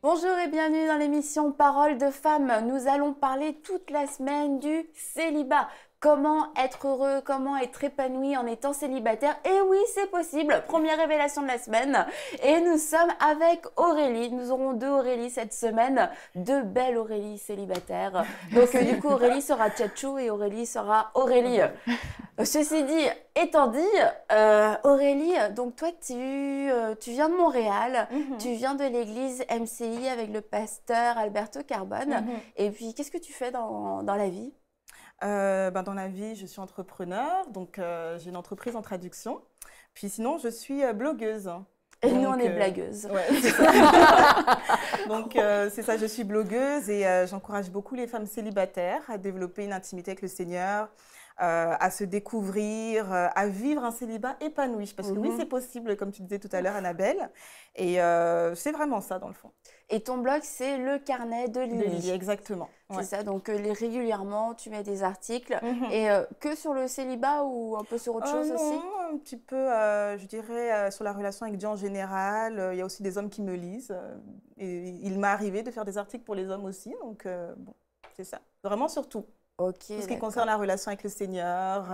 Bonjour et bienvenue dans l'émission Parole de femmes. Nous allons parler toute la semaine du célibat. Comment être heureux, comment être épanoui en étant célibataire. Et oui, c'est possible. Première révélation de la semaine. Et nous sommes avec Aurélie. Nous aurons deux Aurélie cette semaine. Deux belles Aurélie célibataires. Donc du coup, Aurélie sera Tchatchou et Aurélie sera Aurélie. Ceci dit, étant dit, Aurélie, donc toi tu viens de Montréal, tu viens de l'église MCI avec le pasteur Alberto Carbone. Et puis, qu'est-ce que tu fais dans la vie? Dans la vie, je suis entrepreneur, donc j'ai une entreprise en traduction. Puis sinon, je suis blogueuse. Et nous, on est blagueuses. Ouais, c'est ça. Donc, c'est ça, je suis blogueuse et j'encourage beaucoup les femmes célibataires à développer une intimité avec le Seigneur, à se découvrir, à vivre un célibat épanoui. Parce que oui, c'est possible, comme tu disais tout à l'heure, Annabelle. Et c'est vraiment ça, dans le fond. Et ton blog, c'est le carnet de Lily. De Lily, exactement. C'est Ouais. ça, donc régulièrement, tu mets des articles. Et que sur le célibat ou un peu sur autre chose aussi? Non, un petit peu, je dirais, sur la relation avec Dieu en général. Il y a aussi des hommes qui me lisent. Et il m'est arrivé de faire des articles pour les hommes aussi. Donc, bon, c'est ça. Vraiment sur tout. Ok, Tout ce qui concerne la relation avec le Seigneur,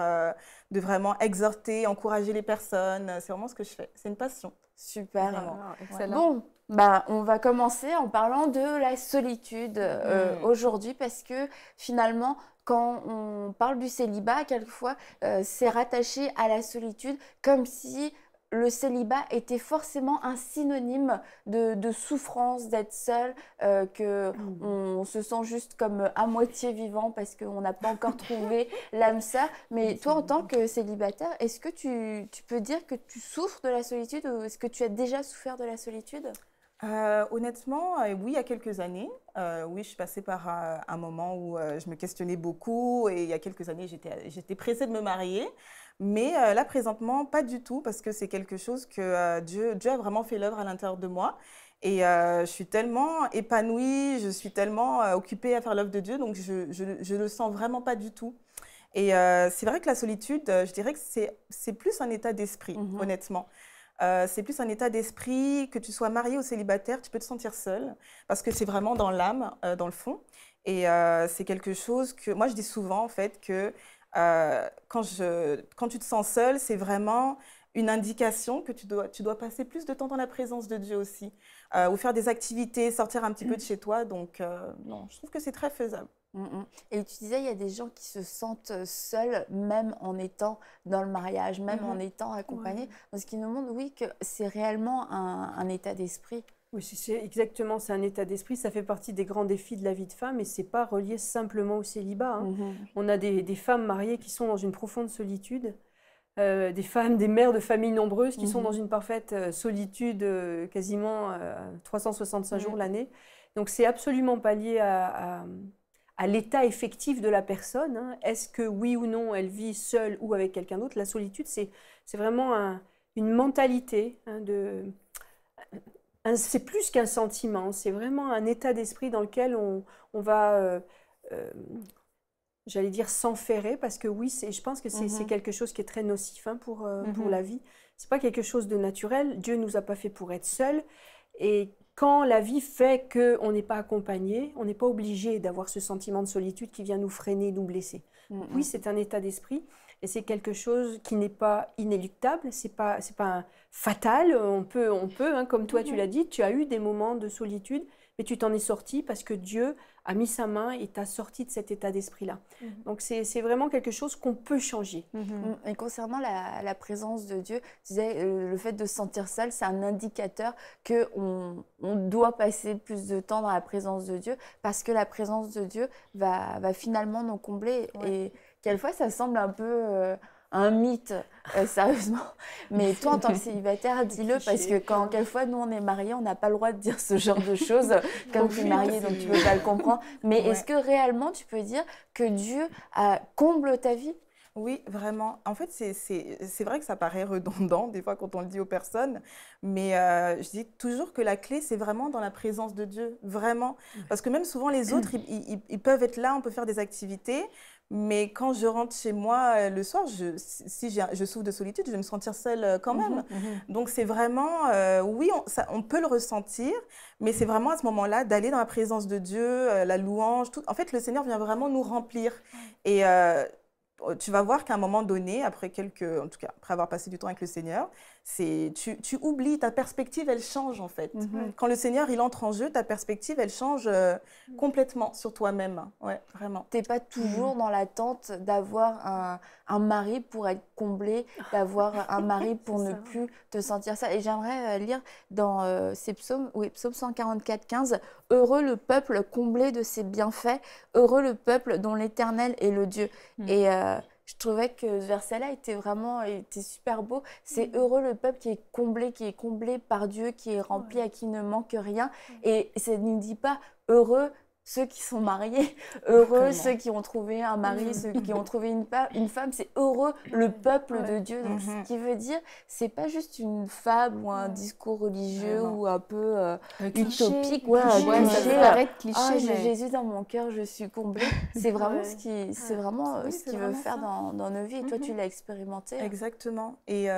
de vraiment exhorter, encourager les personnes. C'est vraiment ce que je fais. C'est une passion. Super. Vraiment. Excellent. Bon, on va commencer en parlant de la solitude aujourd'hui parce que finalement, quand on parle du célibat, quelquefois, c'est rattaché à la solitude comme si le célibat était forcément un synonyme de souffrance, d'être seul, qu'on se sent juste comme à moitié vivant parce qu'on n'a pas encore trouvé l'âme sœur. Mais toi, en tant que célibataire, est-ce que tu peux dire que tu souffres de la solitude ou est-ce que tu as déjà souffert de la solitude? Honnêtement, oui, il y a quelques années. Oui, je suis passée par un moment où je me questionnais beaucoup et il y a quelques années, j'étais pressée de me marier. Mais là, présentement, pas du tout parce que c'est quelque chose que Dieu a vraiment fait l'œuvre à l'intérieur de moi. Et je suis tellement épanouie, je suis tellement occupée à faire l'œuvre de Dieu, donc je le sens vraiment pas du tout. Et c'est vrai que la solitude, je dirais que c'est plus un état d'esprit, honnêtement. C'est plus un état d'esprit, que tu sois marié ou célibataire, tu peux te sentir seul, parce que c'est vraiment dans l'âme, dans le fond. Et c'est quelque chose que, moi je dis souvent en fait, que quand tu te sens seul, c'est vraiment une indication que tu dois passer plus de temps dans la présence de Dieu aussi, ou faire des activités, sortir un petit peu de chez toi. Donc non, je trouve que c'est très faisable. Et tu disais, il y a des gens qui se sentent seuls, même en étant dans le mariage, même en étant accompagnés. Ce qui nous montre, oui, que c'est réellement un état d'esprit. Oui, exactement, c'est un état d'esprit. Ça fait partie des grands défis de la vie de femme et c'est pas relié simplement au célibat. Hein. On a des femmes mariées qui sont dans une profonde solitude, des femmes, des mères de familles nombreuses qui sont dans une parfaite solitude quasiment 365 jours l'année. Donc c'est absolument pas lié à l'état effectif de la personne. Hein. Est-ce que oui ou non elle vit seule ou avec quelqu'un d'autre? La solitude, c'est vraiment une mentalité, hein, c'est plus qu'un sentiment, c'est vraiment un état d'esprit dans lequel on va, j'allais dire, s'enferrer, parce que oui, je pense que c'est quelque chose qui est très nocif, hein, pour la vie. C'est pas quelque chose de naturel. Dieu nous a pas fait pour être seuls. Et quand la vie fait qu'on n'est pas accompagné, on n'est pas obligé d'avoir ce sentiment de solitude qui vient nous freiner, nous blesser. Oui, c'est un état d'esprit et c'est quelque chose qui n'est pas inéluctable, c'est pas fatal. On peut, hein, comme toi tu l'as dit, tu as eu des moments de solitude, mais tu t'en es sorti parce que Dieu a mis sa main et t'a sorti de cet état d'esprit-là. Donc c'est vraiment quelque chose qu'on peut changer. Et concernant la présence de Dieu, tu disais, le fait de se sentir seul, c'est un indicateur qu'on doit passer plus de temps dans la présence de Dieu parce que la présence de Dieu va finalement nous combler. Et quelquefois, ça semble un peu un mythe, sérieusement. Mais toi, en tant que célibataire, dis-le parce que quand quelquefois, nous, on est mariés, on n'a pas le droit de dire ce genre de choses. Comme tu es mariée, donc tu ne peux pas le comprendre. Mais est-ce que réellement, tu peux dire que Dieu comble ta vie? Oui, vraiment. En fait, c'est vrai que ça paraît redondant des fois quand on le dit aux personnes, mais je dis toujours que la clé, c'est vraiment dans la présence de Dieu, vraiment. Parce que même souvent, les autres, ils peuvent être là, on peut faire des activités, Mais quand je rentre chez moi le soir, si je souffre de solitude, je vais me sentir seule quand même. Donc c'est vraiment, oui, on peut le ressentir, mais c'est vraiment à ce moment-là d'aller dans la présence de Dieu, la louange. Tout. En fait, le Seigneur vient vraiment nous remplir. Et tu vas voir qu'à un moment donné, en tout cas, après avoir passé du temps avec le Seigneur, tu oublies, ta perspective, elle change en fait. Quand le Seigneur, il entre en jeu, ta perspective, elle change complètement sur toi-même. Ouais, vraiment. T'es pas toujours dans l'attente d'avoir un mari pour être comblé, d'avoir un mari pour ne plus te sentir ça. Et j'aimerais lire dans ces psaumes, psaume 144, 15, « Heureux le peuple comblé de ses bienfaits, heureux le peuple dont l'Éternel est le Dieu. » Et je trouvais que ce verset-là était super beau. C'est heureux le peuple qui est comblé par Dieu, qui est rempli, à qui ne manque rien. Et ça ne dit pas heureux ceux qui sont mariés, heureux ceux qui ont trouvé un mari, ceux qui ont trouvé une femme, c'est heureux le peuple de Dieu. Donc, ce qui veut dire, c'est pas juste une fable ou un discours religieux ou un peu utopique. Ça paraît cliché. J'ai Jésus dans mon cœur, je suis comblée. C'est vraiment ce qu'il veut faire dans nos vies. Et toi, tu l'as expérimenté. Exactement. Et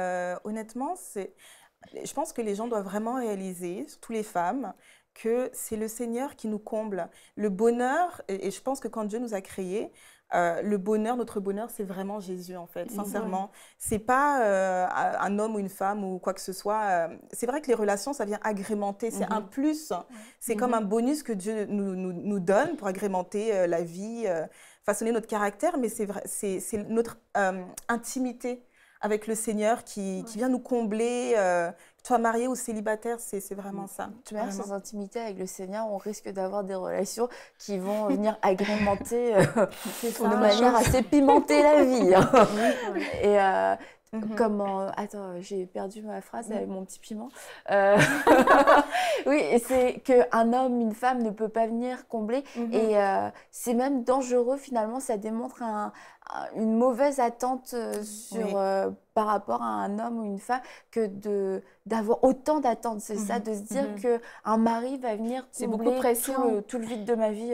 honnêtement, je pense que les gens doivent vraiment réaliser, surtout les femmes, que c'est le Seigneur qui nous comble. Le bonheur, et je pense que quand Dieu nous a créés, notre bonheur, c'est vraiment Jésus, en fait, sincèrement. C'est pas un homme ou une femme ou quoi que ce soit. C'est vrai que les relations, ça vient agrémenter, c'est un plus. C'est comme un bonus que Dieu nous donne pour agrémenter la vie, façonner notre caractère, mais c'est notre intimité avec le Seigneur qui vient nous combler. Toi, marié ou célibataire, c'est vraiment ça. Tu vois, sans intimité avec le Seigneur, on risque d'avoir des relations qui vont venir agrémenter de manière assez pimentée la vie. Et attends, j'ai perdu ma phrase avec mon petit piment. Oui, c'est qu'un homme, une femme ne peut pas venir combler. Et c'est même dangereux, finalement, ça démontre une mauvaise attente par rapport à un homme ou une femme que d'avoir autant d'attentes. C'est ça, de se dire qu'un mari va venir combler tout le vide de ma vie.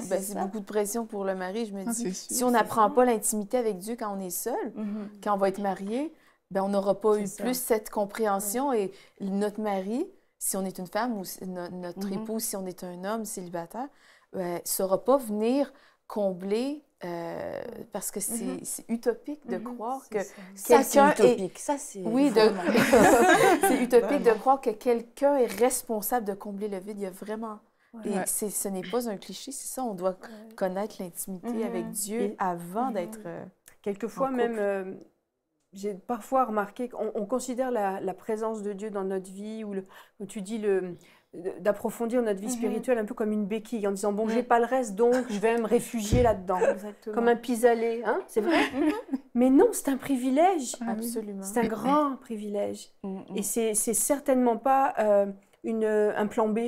C'est beaucoup de pression pour le mari. Je me dis, si on n'apprend pas l'intimité avec Dieu quand on est seul, quand on va être marié, on n'aura pas eu plus cette compréhension. Et notre mari, si on est une femme, ou notre époux, si on est un homme célibataire, ne saura pas venir combler parce que c'est utopique de croire que quelqu'un est utopique. C'est utopique de croire que quelqu'un est responsable de combler le vide. Il y a vraiment... Et ce n'est pas un cliché, c'est ça. On doit connaître l'intimité avec Dieu avant d'être quelquefois même... j'ai parfois remarqué qu'on considère la présence de Dieu dans notre vie, ou comme tu dis, d'approfondir notre vie spirituelle un peu comme une béquille, en disant, bon, j'ai pas le reste, donc je vais me réfugier là-dedans. Comme un pis-aller, hein, c'est vrai. Mais non, c'est un privilège. Absolument. C'est un grand privilège. Et c'est certainement pas un plan B.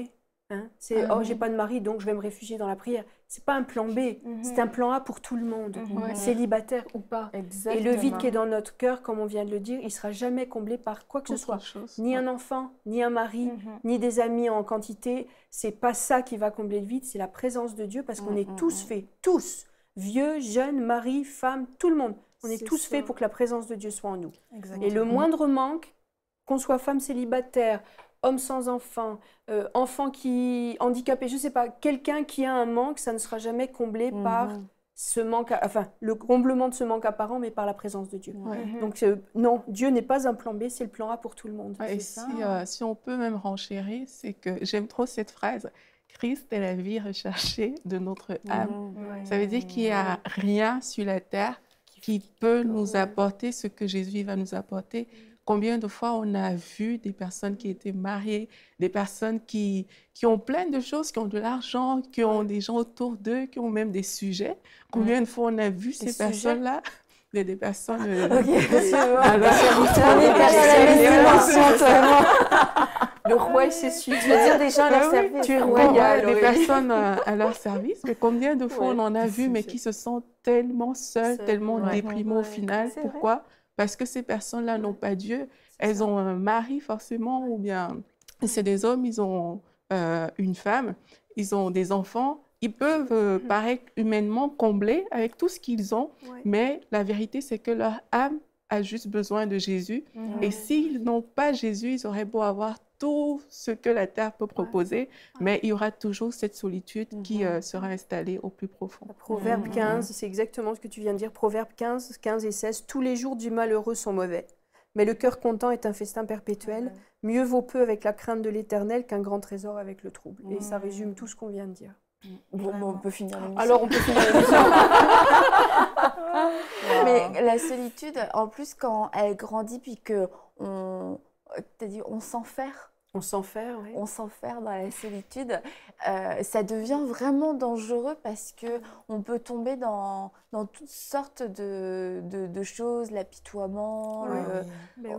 Hein. C'est, j'ai pas de mari, donc je vais me réfugier dans la prière. C'est pas un plan B, c'est un plan A pour tout le monde, célibataire ou pas. Exactement. Et le vide qui est dans notre cœur, comme on vient de le dire, il sera jamais comblé par quoi que ce soit. Ni un enfant, ni un mari, ni des amis en quantité. C'est pas ça qui va combler le vide, c'est la présence de Dieu, parce qu'on est tous faits, tous, vieux, jeunes, mari, femme, tout le monde. On est tous faits pour que la présence de Dieu soit en nous. Exactement. Et le moindre manque, qu'on soit femme célibataire, homme sans enfant, enfant qui handicapé, je ne sais pas, quelqu'un qui a un manque, ça ne sera jamais comblé par ce manque, le comblement de ce manque apparent, mais par la présence de Dieu. Donc non, Dieu n'est pas un plan B, c'est le plan A pour tout le monde. Et si on peut même renchérir, c'est que j'aime trop cette phrase, Christ est la vie recherchée de notre âme. Ça veut dire qu'il n'y a rien sur la terre qui peut nous apporter ce que Jésus va nous apporter. Combien de fois on a vu des personnes qui étaient mariées, des personnes qui ont plein de choses, qui ont de l'argent, qui ont des gens autour d'eux, qui ont même des sujets. Combien de fois on a vu ces personnes-là, des personnes... Le roi et ses sujets. Je veux dire, des gens à leur service. Tu es royal. Des personnes à leur service. Mais combien de fois on en a vu, mais qui se sentent tellement seules, tellement déprimées au final. Pourquoi ? Parce que ces personnes-là n'ont pas Dieu. Elles ont un mari forcément, ou bien c'est des hommes, ils ont une femme, ils ont des enfants, ils peuvent paraître humainement comblés avec tout ce qu'ils ont, mais la vérité, c'est que leur âme a juste besoin de Jésus. Et s'ils n'ont pas Jésus, ils auraient beau avoir tout ce que la terre peut proposer, mais il y aura toujours cette solitude qui sera installée au plus profond. Proverbe 15, c'est exactement ce que tu viens de dire. Proverbe 15, 15 et 16. Tous les jours du malheureux sont mauvais, mais le cœur content est un festin perpétuel. Mieux vaut peu avec la crainte de l'Éternel qu'un grand trésor avec le trouble. Et ça résume tout ce qu'on vient de dire. Bon, on peut finir l'émission. Alors, on peut finir l'émission. Mais la solitude, en plus, quand elle grandit, puis qu'on s'enferre. On s'enferre, oui. On s'enferre dans la solitude. Ça devient vraiment dangereux parce qu'on peut tomber dans toutes sortes de choses, l'apitoiement,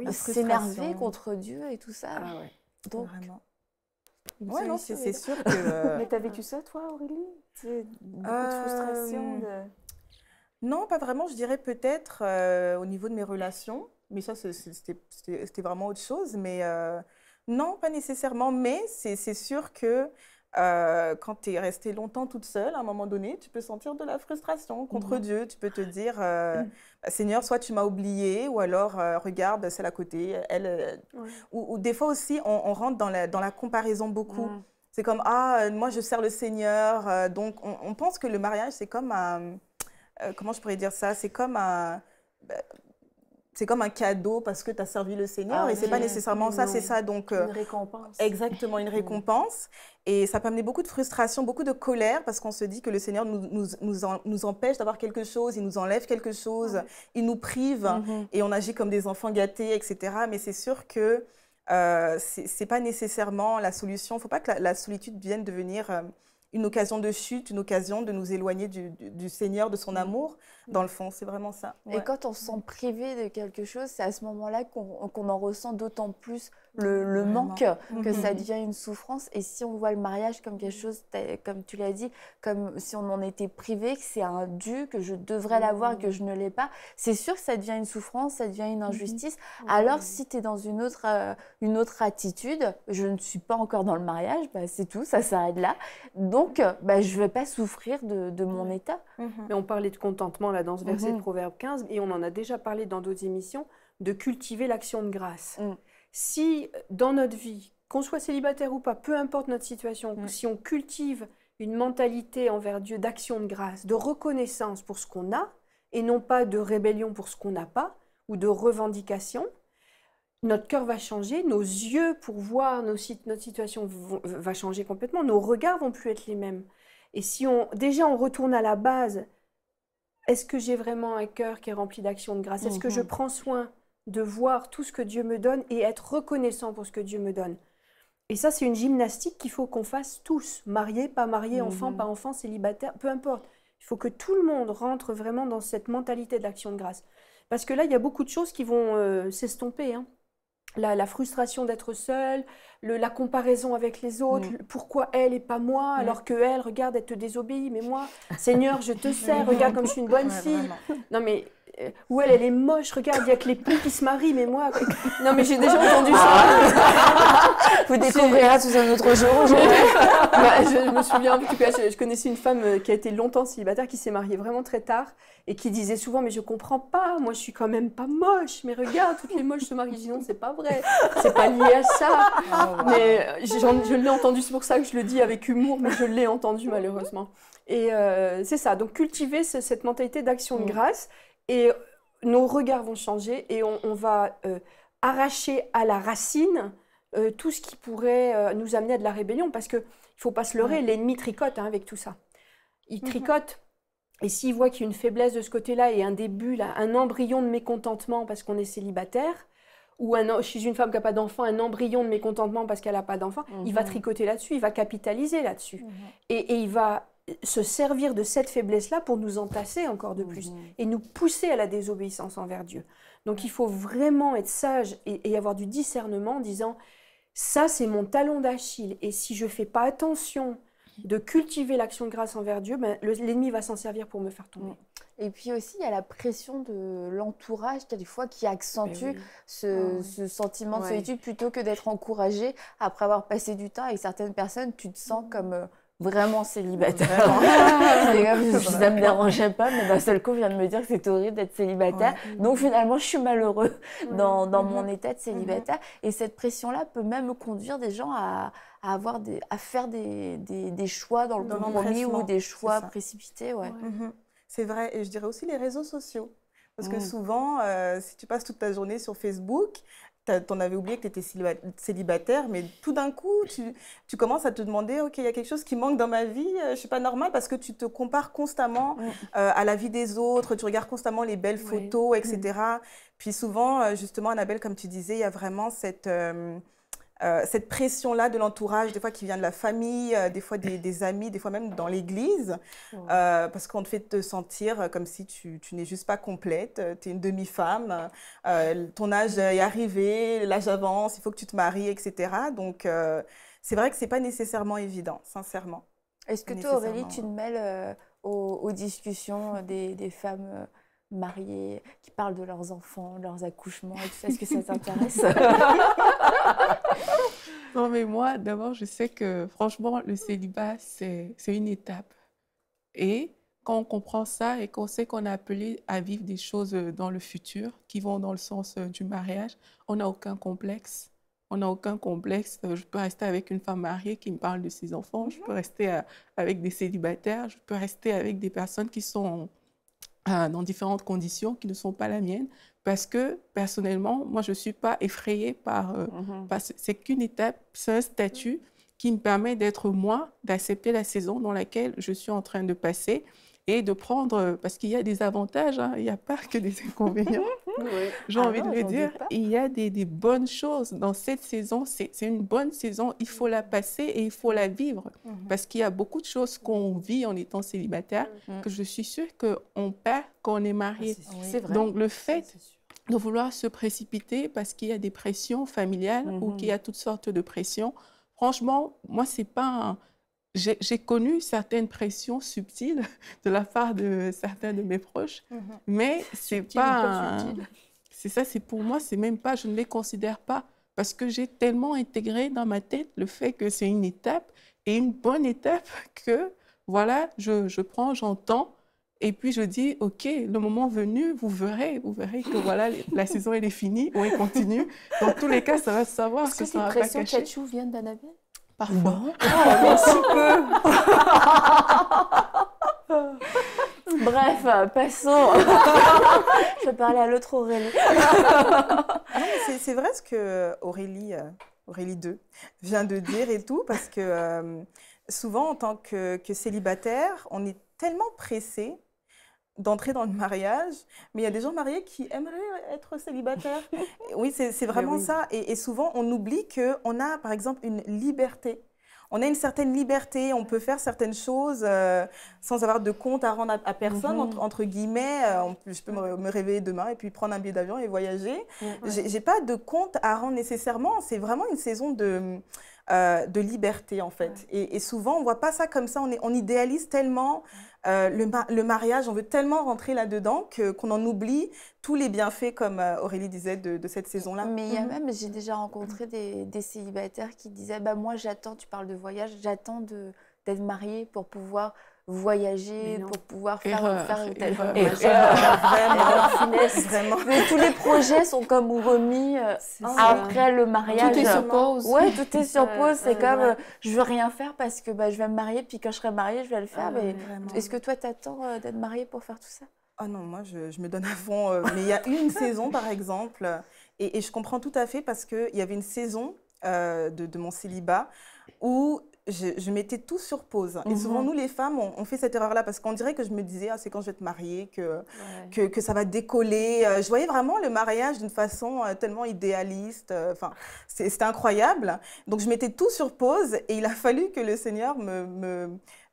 s'énerver contre Dieu et tout ça. Ah ouais. Donc, vraiment. Ouais, non, c'est sûr que... Mais t'as vécu ça, toi, Aurélie? Beaucoup de frustration Non, pas vraiment. Je dirais peut-être au niveau de mes relations. Mais ça, c'était vraiment autre chose. Mais non, pas nécessairement. Mais c'est sûr que quand tu es restée longtemps toute seule, à un moment donné, tu peux sentir de la frustration contre Dieu. Tu peux te dire, Seigneur, soit tu m'as oublié, ou alors, regarde, celle à côté, elle... Ou des fois aussi, on rentre dans la comparaison beaucoup. C'est comme, moi, je sers le Seigneur. Donc, on pense que le mariage, c'est comme un... comment je pourrais dire ça? C'est comme un cadeau parce que tu as servi le Seigneur et c'est pas nécessairement ça, c'est ça. Donc, une récompense. Exactement, une récompense. Et ça peut amener beaucoup de frustration, beaucoup de colère parce qu'on se dit que le Seigneur nous empêche d'avoir quelque chose, il nous enlève quelque chose, il nous prive et on agit comme des enfants gâtés, etc. Mais c'est sûr que c'est pas nécessairement la solution. Il ne faut pas que la solitude vienne devenir une occasion de chute, une occasion de nous éloigner du Seigneur, de son amour. Dans le fond, c'est vraiment ça. Et quand on se sent privé de quelque chose, c'est à ce moment-là qu'on en ressent d'autant plus le manque, que ça devient une souffrance. Et si on voit le mariage comme quelque chose, comme tu l'as dit, comme si on en était privé, que c'est un dû, que je devrais l'avoir, que je ne l'ai pas, c'est sûr que ça devient une souffrance, ça devient une injustice. Alors, si tu es dans une autre attitude, je ne suis pas encore dans le mariage, c'est tout, ça s'arrête là. Donc, je ne vais pas souffrir de mon état. Mais on parlait de contentement là dans ce verset de Proverbe 15, et on en a déjà parlé dans d'autres émissions, de cultiver l'action de grâce. Si dans notre vie, qu'on soit célibataire ou pas, peu importe notre situation, si on cultive une mentalité envers Dieu d'action de grâce, de reconnaissance pour ce qu'on a, et non pas de rébellion pour ce qu'on n'a pas, ou de revendication, notre cœur va changer, nos yeux pour voir notre situation va changer complètement, nos regards vont plus être les mêmes. Et si on retourne à la base, est-ce que j'ai vraiment un cœur qui est rempli d'action de grâce? Est-ce que je prends soin de voir tout ce que Dieu me donne et être reconnaissant pour ce que Dieu me donne? Et ça, c'est une gymnastique qu'il faut qu'on fasse tous, mariés, pas mariés, enfants, pas enfants, célibataires, peu importe. Il faut que tout le monde rentre vraiment dans cette mentalité de l'action de grâce. Parce que là, il y a beaucoup de choses qui vont s'estomper, hein. La frustration d'être seule, la comparaison avec les autres, pourquoi elle et pas moi, alors que elle, regarde, elle te désobéit, mais moi, Seigneur, je te sers, regarde comme je suis une bonne fille. Non mais, ou elle est moche, regarde, il n'y a que les poux qui se marient, mais moi... Non mais j'ai déjà entendu ça. Vous découvrirez sous un autre jour. Je me souviens, en tout cas, je connaissais une femme qui a été longtemps célibataire, qui s'est mariée vraiment très tard, et qui disait souvent, mais je comprends pas, moi je suis quand même pas moche, mais regarde, toutes les moches se marient. Je dis non, c'est pas vrai, c'est pas lié à ça. Mais je l'ai entendu, c'est pour ça que je le dis avec humour, mais je l'ai entendu malheureusement. Et c'est ça, donc cultiver cette mentalité d'action de grâce, et nos regards vont changer, et on va arracher à la racine tout ce qui pourrait nous amener à de la rébellion, parce qu'il ne faut pas se leurrer, l'ennemi tricote avec tout ça. Il tricote. Et s'il voit qu'il y a une faiblesse de ce côté-là et un début, là, un embryon de mécontentement parce qu'on est célibataire, ou chez une femme qui n'a pas d'enfant, un embryon de mécontentement parce qu'elle n'a pas d'enfant, il va tricoter là-dessus, il va capitaliser là-dessus. Et il va se servir de cette faiblesse-là pour nous entasser encore de plus et nous pousser à la désobéissance envers Dieu. Donc il faut vraiment être sage et avoir du discernement en disant « ça c'est mon talon d'Achille et si je ne fais pas attention de cultiver l'action de grâce envers Dieu, l'ennemi va s'en servir pour me faire tomber. » Et puis aussi, il y a la pression de l'entourage, des fois, qui accentue ce sentiment de solitude plutôt que d'être encouragé. Après avoir passé du temps avec certaines personnes, tu te sens comme vraiment célibataire. Ça me dérangeait pas, mais d'un seul coup, je viens de me dire que c'est horrible d'être célibataire. Ouais. Donc finalement, je suis malheureux dans mon état de célibataire. Et cette pression-là peut même conduire des gens à faire des choix dans le compromis ou des choix précipités. Ouais. C'est vrai. Et je dirais aussi les réseaux sociaux. Parce que souvent, si tu passes toute ta journée sur Facebook, t'en avais oublié que tu étais célibataire, mais tout d'un coup, tu commences à te demander, OK, il y a quelque chose qui manque dans ma vie, je ne suis pas normale, parce que tu te compares constamment à la vie des autres, tu regardes constamment les belles photos, etc. Puis souvent, justement, Annabelle, comme tu disais, il y a vraiment cette pression-là de l'entourage, des fois qui vient de la famille, des fois des amis, des fois même dans l'église, parce qu'on te fait te sentir comme si tu n'es juste pas complète, tu es une demi-femme, ton âge est arrivé, l'âge avance, il faut que tu te maries, etc. Donc, c'est vrai que ce n'est pas nécessairement évident, sincèrement. Est-ce que toi, Aurélie, tu te mêles aux discussions des femmes mariées qui parlent de leurs enfants, leurs accouchements et tout ça? Est-ce que ça t'intéresse? Non, mais moi, d'abord, je sais que franchement, le célibat, c'est une étape. Et quand on comprend ça et qu'on sait qu'on est appelé à vivre des choses dans le futur qui vont dans le sens du mariage, on n'a aucun complexe. On n'a aucun complexe. Je peux rester avec une femme mariée qui me parle de ses enfants. Je peux rester avec des célibataires. Je peux rester avec des personnes qui sont dans différentes conditions qui ne sont pas la mienne, parce que personnellement, moi, je ne suis pas effrayée par c'est qu'une étape, c'est un statut qui me permet d'être moi, d'accepter la saison dans laquelle je suis en train de passer et de prendre, parce qu'il y a des avantages, hein, il n'y a pas que des inconvénients. J'ai envie de le dire, il y a des bonnes choses dans cette saison, c'est une bonne saison, il faut la passer et il faut la vivre, parce qu'il y a beaucoup de choses qu'on vit en étant célibataire que je suis sûre qu'on perd quand on est marié. C'est vrai. Donc le fait de vouloir se précipiter parce qu'il y a des pressions familiales ou qu'il y a toutes sortes de pressions, franchement, moi, c'est pas J'ai connu certaines pressions subtiles de la part de certains de mes proches, mais c'est pas... C'est ça, c'est pour moi, c'est même pas... Je ne les considère pas parce que j'ai tellement intégré dans ma tête le fait que c'est une étape et une bonne étape que, voilà, je prends, j'entends et puis je dis, OK, le moment venu, vous verrez que voilà, la saison, elle est finie ou elle continue. Dans tous les cas, ça va se savoir. Est-ce que ces pressions tchatchou viennent d'Annabelle? Parfois. Merci peu. Bref, passons. Je vais parler à l'autre Aurélie. C'est vrai ce que Aurélie 2 vient de dire et tout, parce que souvent, en tant que célibataire, on est tellement pressé d'entrer dans le mariage, mais il y a des gens mariés qui aimeraient être célibataires. Oui, c'est vraiment ça. Et souvent, on oublie qu'on a, par exemple, une liberté. On a une certaine liberté, on peut faire certaines choses sans avoir de compte à rendre à personne, entre guillemets. Je peux me réveiller demain et puis prendre un billet d'avion et voyager. J'ai pas de compte à rendre nécessairement. C'est vraiment une saison de liberté, en fait. Et souvent, on ne voit pas ça comme ça. On idéalise tellement le mariage, on veut tellement rentrer là-dedans qu'on en oublie tous les bienfaits, comme Aurélie disait, de cette saison-là. Mais il y a même, j'ai déjà rencontré des célibataires qui disaient, bah, moi j'attends, tu parles de voyage, j'attends d'être mariée pour pouvoir voyager, pour pouvoir faire une telle Vraiment. Mais tous les projets sont comme remis après le mariage. Tout est sur pause. Ouais, tout est sur pause. C'est comme, je veux rien faire parce que je vais me marier, puis quand je serai mariée, je vais le faire. Mais est-ce que toi, t'attends d'être mariée pour faire tout ça? Ah non, moi, je me donne à fond. Mais il y a une saison, par exemple, et je comprends tout à fait parce qu'il y avait une saison de mon célibat où je mettais tout sur pause. Et souvent, nous, les femmes, on fait cette erreur-là parce qu'on dirait que je me disais, c'est quand je vais te marier que ça va décoller. Je voyais vraiment le mariage d'une façon tellement idéaliste. C'était incroyable. Donc, je mettais tout sur pause et il a fallu que le Seigneur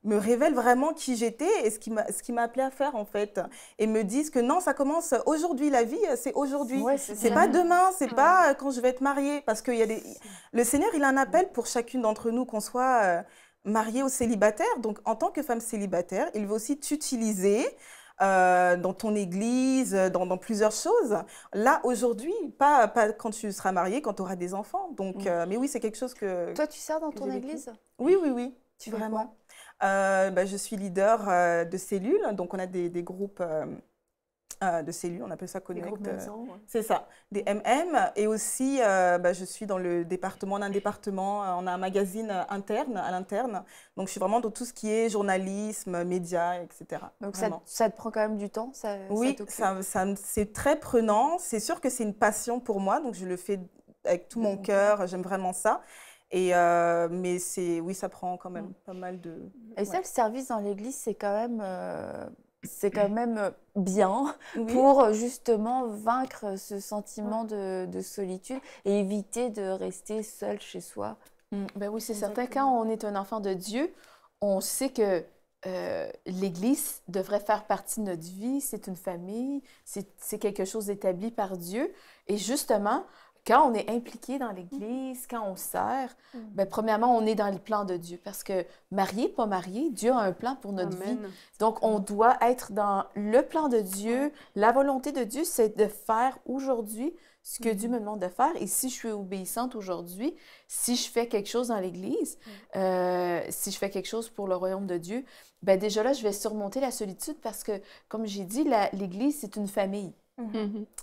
me révèle vraiment qui j'étais et ce qui m'a appelé à faire, en fait. Et me dise que non, ça commence aujourd'hui, la vie, c'est aujourd'hui. Ouais, c'est pas demain, c'est pas quand je vais être mariée. Parce que le Seigneur, il a un appel pour chacune d'entre nous, qu'on soit mariée ou célibataire. Donc, en tant que femme célibataire, il veut aussi t'utiliser dans ton église, dans plusieurs choses. Là, aujourd'hui, pas quand tu seras mariée, quand tu auras des enfants. Donc, mais oui, c'est quelque chose que... Toi, tu sers dans ton église? Oui. Tu fais quoi? Je suis leader de cellules, donc on a des groupes de cellules, on appelle ça Connect. C'est ça, des MM. Et aussi, je suis dans le département, on a un département, on a un magazine interne, à l'interne. Donc, je suis vraiment dans tout ce qui est journalisme, médias, etc. Donc, ça te prend quand même du temps Oui, c'est très prenant. C'est sûr que c'est une passion pour moi, donc je le fais avec tout mon cœur, j'aime vraiment ça. Et mais oui, ça prend quand même pas mal de... Et ça, le service dans l'église, c'est quand même bien pour justement vaincre ce sentiment de solitude et éviter de rester seul chez soi. Ben oui, c'est certain. Quand on est un enfant de Dieu, on sait que l'Église devrait faire partie de notre vie. C'est une famille, c'est quelque chose d'établi par Dieu. Et justement, quand on est impliqué dans l'Église, quand on sert, ben, premièrement, on est dans le plan de Dieu. Parce que marié, pas marié, Dieu a un plan pour notre vie. Donc, on doit être dans le plan de Dieu. La volonté de Dieu, c'est de faire aujourd'hui ce que Dieu me demande de faire. Et si je suis obéissante aujourd'hui, si je fais quelque chose dans l'Église, si je fais quelque chose pour le royaume de Dieu, ben déjà là, je vais surmonter la solitude parce que, comme j'ai dit, l'Église, c'est une famille.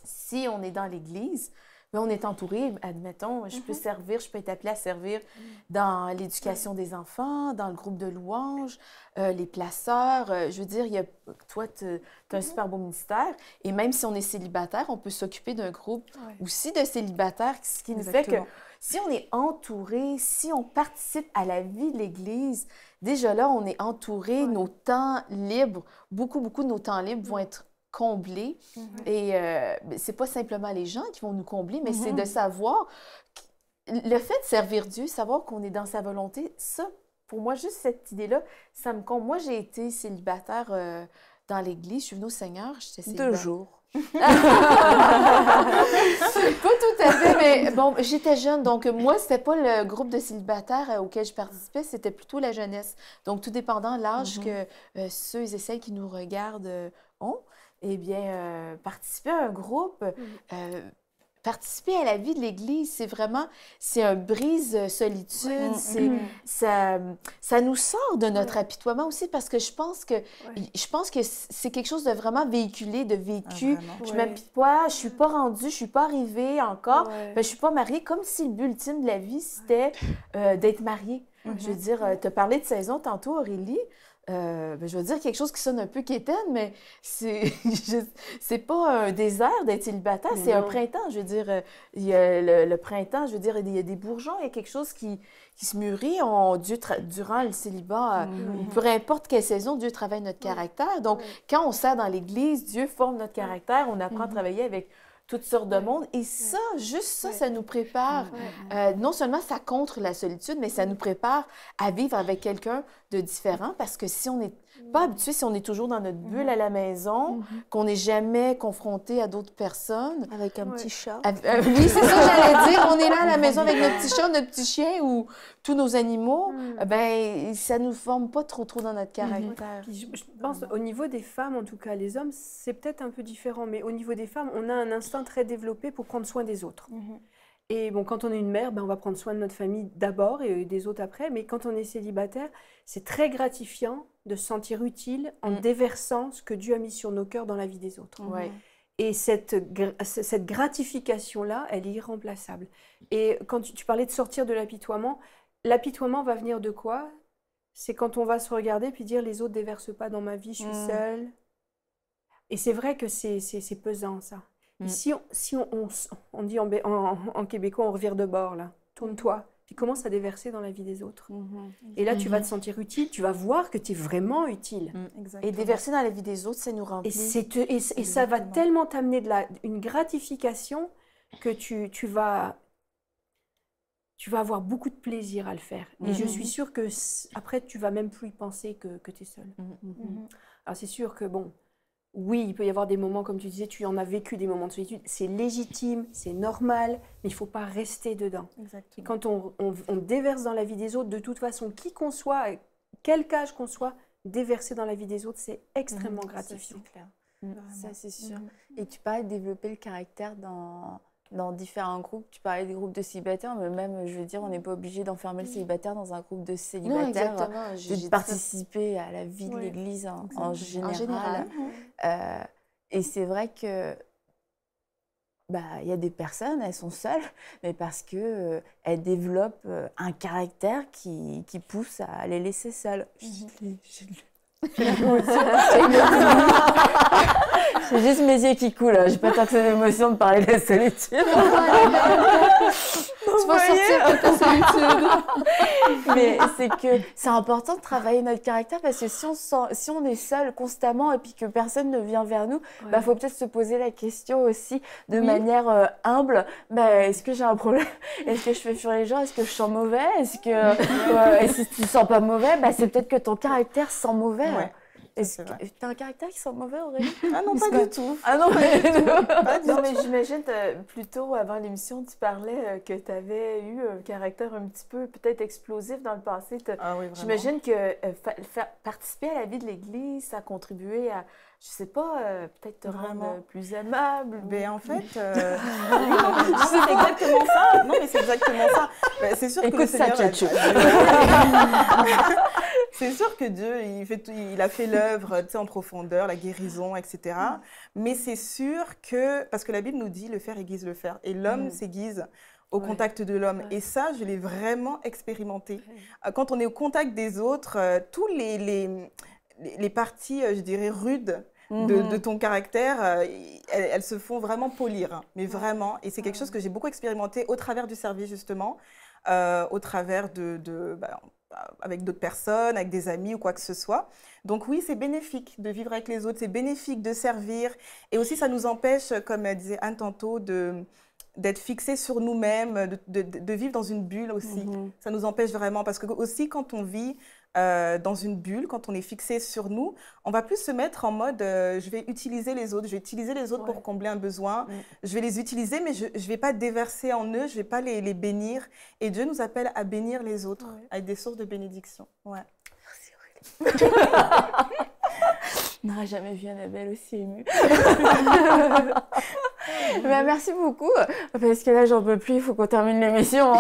Si on est dans l'Église, mais on est entouré, admettons, je peux servir, je peux être appelée à servir dans l'éducation des enfants, dans le groupe de louanges, les placeurs. Je veux dire, toi, tu as un super beau ministère. Et même si on est célibataire, on peut s'occuper d'un groupe aussi de célibataires, ce qui nous fait que si on est entouré, si on participe à la vie de l'Église, déjà là, on est entouré, nos temps libres, beaucoup de nos temps libres vont être combler. Et c'est pas simplement les gens qui vont nous combler, mais c'est de savoir, le fait de servir Dieu, savoir qu'on est dans sa volonté, ça, pour moi, juste cette idée-là, ça me comble. Moi, j'ai été célibataire dans l'Église, je suis venue au Seigneur, j'étais célibataire. 2 jours. Pas tout à fait, mais bon, j'étais jeune, donc moi, c'était pas le groupe de célibataires auquel je participais, c'était plutôt la jeunesse. Donc, tout dépendant de l'âge que ceux et celles qui nous regardent ont, eh bien, participer à un groupe, participer à la vie de l'Église, c'est un brise-solitude, ça nous sort de notre apitoiement aussi parce que je pense que c'est quelque chose de vraiment véhiculé, de vécu. Je m'apitoie, je suis pas rendue, je suis pas arrivée encore, je suis pas mariée, comme si le but ultime de la vie, c'était d'être mariée. Je veux dire, tu as parlé de saison tantôt, Aurélie. Je veux dire quelque chose qui sonne un peu quétaine, mais c'est pas un désert d'être célibataire, c'est un printemps. Je veux dire, il y a le printemps, je veux dire, il y a des bourgeons, il y a quelque chose qui se mûrit. Durant le célibat, peu importe quelle saison, Dieu travaille notre caractère. Donc, quand on sert dans l'Église, Dieu forme notre caractère, on apprend à travailler avec toutes sortes de monde. Et ça, juste ça, ça nous prépare. Non seulement ça contre la solitude, mais ça nous prépare à vivre avec quelqu'un de différent parce que si on n'est pas habitué, si on est toujours dans notre bulle à la maison, qu'on n'est jamais confronté à d'autres personnes. Avec un petit chat. Oui, c'est ça, j'allais dire. On est là à la maison avec notre petit chat, notre petit chien ou tous nos animaux. Ben, ça ne nous forme pas trop dans notre caractère. Je pense au niveau des femmes, en tout cas les hommes, c'est peut-être un peu différent, mais au niveau des femmes, on a un instinct très développé pour prendre soin des autres. Et bon, quand on est une mère, ben, on va prendre soin de notre famille d'abord et des autres après. Mais quand on est célibataire, c'est très gratifiant de se sentir utile en déversant ce que Dieu a mis sur nos cœurs dans la vie des autres. Et cette gratification-là, elle est irremplaçable. Et quand tu parlais de sortir de l'apitoiement va venir de quoi? C'est quand on va se regarder puis dire les autres ne déversent pas dans ma vie, je suis seule. Et c'est vrai que c'est pesant, ça. Si on dit en québécois, on revire de bord, là, tourne-toi, puis commence à déverser dans la vie des autres. Et là, tu vas te sentir utile, tu vas voir que tu es vraiment utile. Et déverser dans la vie des autres, ça nous remplit. Et ça va tellement t'amener une gratification que tu vas avoir beaucoup de plaisir à le faire. Et je suis sûre que après, tu vas même plus y penser que tu es seule. Alors, c'est sûr que, bon, oui, il peut y avoir des moments, comme tu disais, tu en as vécu des moments de solitude. C'est légitime, c'est normal, mais il ne faut pas rester dedans. Et quand on déverse dans la vie des autres, de toute façon, qui qu'on soit, quel âge qu'on soit, déverser dans la vie des autres, c'est extrêmement gratifiant. Ça, c'est clair. Ça, c'est sûr. Et tu parlais de développer le caractère dans différents groupes. Tu parlais des groupes de célibataires, mais même, je veux dire, on n'est pas obligé d'enfermer le célibataire dans un groupe de célibataires. Non, exactement. De participer à la vie de l'Église en général. Et c'est vrai que y a des personnes, elles sont seules, mais parce que elles développent un caractère qui pousse à les laisser seules. C'est juste mes yeux qui coulent. J'ai pas tant que cette émotion de parler de la solitude. Tu vas sortir de ta solitude. Mais c'est que c'est important de travailler notre caractère parce que si on est seul constamment et puis que personne ne vient vers nous, faut peut-être se poser la question aussi de manière humble. Est-ce que j'ai un problème? Est-ce que je fais fuir les gens? Est-ce que je sens mauvais? Est-ce que et si tu sens pas mauvais, c'est peut-être que ton caractère sent mauvais. Ouais. Est-ce que tu as un caractère qui sent mauvais, Aurélie? Ah non, pas du tout. Ah non, pas du tout. Non, mais j'imagine, plus tôt, avant l'émission, tu parlais que tu avais eu un caractère un petit peu peut-être explosif dans le passé. Ah oui, vraiment. J'imagine que participer à la vie de l'Église, ça a contribué à, je sais pas, peut-être te rendre plus aimable. Mais en fait, c'est exactement ça. Non, mais c'est exactement ça. C'est sûr que le Seigneur... C'est sûr que Dieu, il a fait l'œuvre en profondeur, la guérison, etc. Mais c'est sûr que, parce que la Bible nous dit, le fer aiguise le fer. Et l'homme s'aiguise au contact de l'homme. Et ça, je l'ai vraiment expérimenté. Quand on est au contact des autres, tous les parties, je dirais, rudes de ton caractère, elles se font vraiment polir. Mais vraiment. Et c'est quelque chose que j'ai beaucoup expérimenté au travers du service, justement, au travers avec d'autres personnes, avec des amis ou quoi que ce soit. Donc oui, c'est bénéfique de vivre avec les autres, c'est bénéfique de servir. Et aussi, ça nous empêche, comme disait Anne tantôt, d'être fixés sur nous-mêmes, de vivre dans une bulle aussi. Ça nous empêche vraiment, parce que aussi quand on vit dans une bulle, quand on est fixé sur nous, on va plus se mettre en mode je vais utiliser les autres, pour combler un besoin, je vais les utiliser, mais je ne vais pas déverser en eux, je ne vais pas les bénir. Et Dieu nous appelle à bénir les autres, à être des sources de bénédiction. Merci Aurélie. On n'aurait jamais vu Annabelle aussi émue. Merci beaucoup, parce que là, j'en peux plus, il faut qu'on termine l'émission.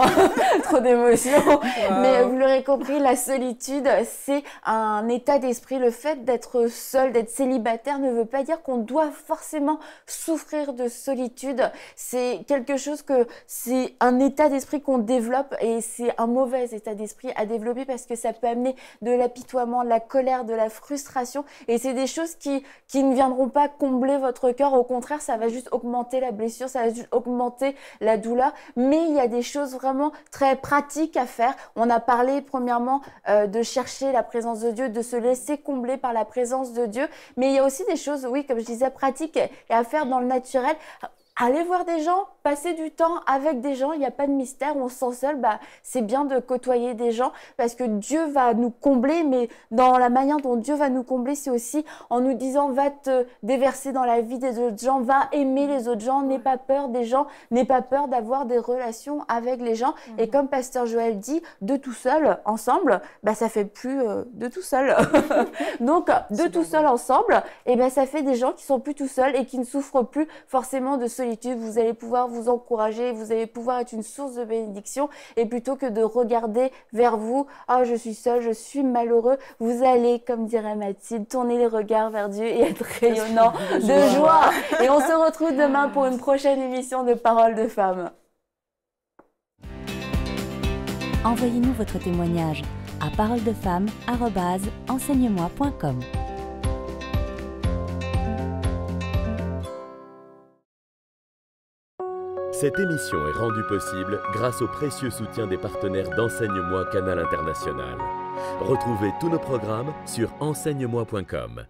Trop d'émotions. Wow. Mais vous l'aurez compris, la solitude, c'est un état d'esprit. Le fait d'être seul, d'être célibataire, ne veut pas dire qu'on doit forcément souffrir de solitude. C'est quelque chose c'est un état d'esprit qu'on développe et c'est un mauvais état d'esprit à développer parce que ça peut amener de l'apitoiement, de la colère, de la frustration. Et c'est des choses qui ne viendront pas combler votre cœur. Au contraire, ça va juste augmenter la blessure, ça va juste augmenter la douleur. Mais il y a des choses vraiment très pratiques à faire. On a parlé premièrement de chercher la présence de Dieu, de se laisser combler par la présence de Dieu. Mais il y a aussi des choses, oui, comme je disais, pratiques et à faire dans le naturel. Aller voir des gens, passer du temps avec des gens, il n'y a pas de mystère, on se sent seul, c'est bien de côtoyer des gens parce que Dieu va nous combler, mais dans la manière dont Dieu va nous combler, c'est aussi en nous disant va te déverser dans la vie des autres gens, va aimer les autres gens, n'aie pas peur des gens, n'aie pas peur d'avoir des relations avec les gens. Et comme Pasteur Joël dit, de tout seul, ensemble, ça fait plus de tout seul. Donc, de tout seul ensemble, ça fait des gens qui sont plus tout seuls et qui ne souffrent plus forcément de solitude. Vous allez pouvoir vous encourager, vous allez pouvoir être une source de bénédiction et plutôt que de regarder vers vous, « je suis seul, je suis malheureux », vous allez, comme dirait Mathilde, tourner les regards vers Dieu et être rayonnant de joie. Et on se retrouve demain pour une prochaine émission de Paroles de Femmes. Envoyez-nous votre témoignage à paroledefemmes@enseigne-moi.com. Cette émission est rendue possible grâce au précieux soutien des partenaires d'Enseigne-moi Canal International. Retrouvez tous nos programmes sur enseigne-moi.com.